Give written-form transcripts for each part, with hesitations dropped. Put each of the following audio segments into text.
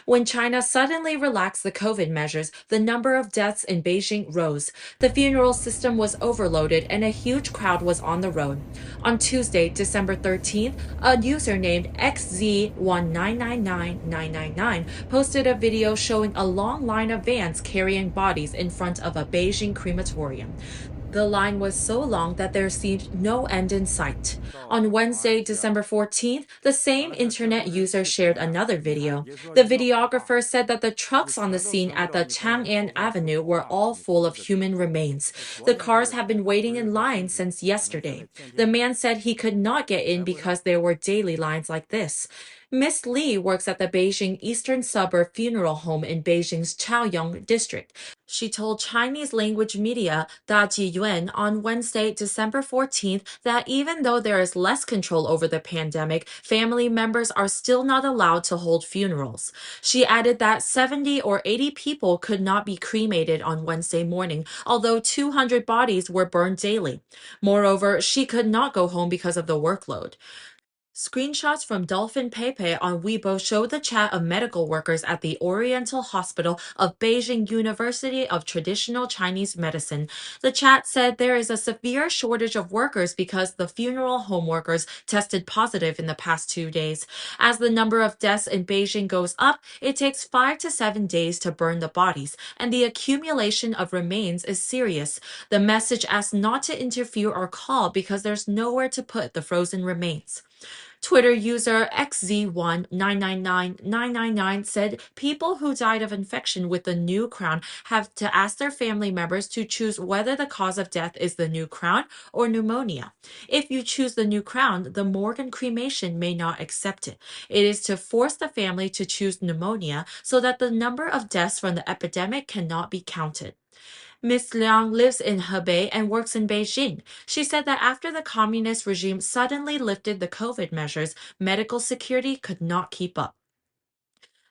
When China suddenly relaxed the COVID measures, the number of deaths in Beijing rose. The funeral system was overloaded and a huge crowd was on the road. On Tuesday, December 13th, a user named XZ1999999 posted a video showing a long line of vans carrying bodies in front of a Beijing crematorium. The line was so long that there seemed no end in sight. On Wednesday, December 14th, the same internet user shared another video. The videographer said that the trucks on the scene at the Chang'an Avenue were all full of human remains. The cars have been waiting in line since yesterday. The man said he could not get in because there were daily lines like this. Miss Lee works at the Beijing Eastern Suburb Funeral Home in Beijing's Chaoyang district. She told Chinese language media Da Jiyuan on Wednesday, December 14th, that even though there is less control over the pandemic, family members are still not allowed to hold funerals. She added that 70 or 80 people could not be cremated on Wednesday morning, although 200 bodies were burned daily. Moreover, she could not go home because of the workload. Screenshots from Dolphin Pepe on Weibo show the chat of medical workers at the Oriental Hospital of Beijing University of Traditional Chinese Medicine. The chat said there is a severe shortage of workers because the funeral home workers tested positive in the past 2 days. As the number of deaths in Beijing goes up, it takes 5 to 7 days to burn the bodies, and the accumulation of remains is serious. The message asks not to interfere or call because there's nowhere to put the frozen remains. Twitter user XZ1999999 said people who died of infection with the new crown have to ask their family members to choose whether the cause of death is the new crown or pneumonia. If you choose the new crown, the Morgan cremation may not accept it. It is to force the family to choose pneumonia so that the number of deaths from the epidemic cannot be counted. Ms. Liang lives in Hebei and works in Beijing. She said that after the communist regime suddenly lifted the COVID measures, medical security could not keep up.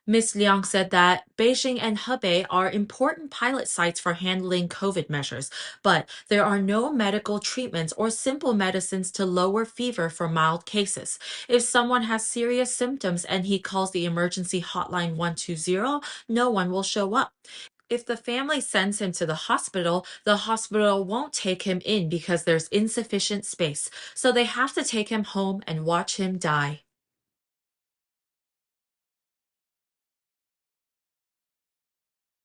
Ms. Liang said that Beijing and Hebei are important pilot sites for handling COVID measures, but there are no medical treatments or simple medicines to lower fever for mild cases. If someone has serious symptoms and he calls the emergency hotline 120, no one will show up. If the family sends him to the hospital won't take him in because there's insufficient space, so they have to take him home and watch him die.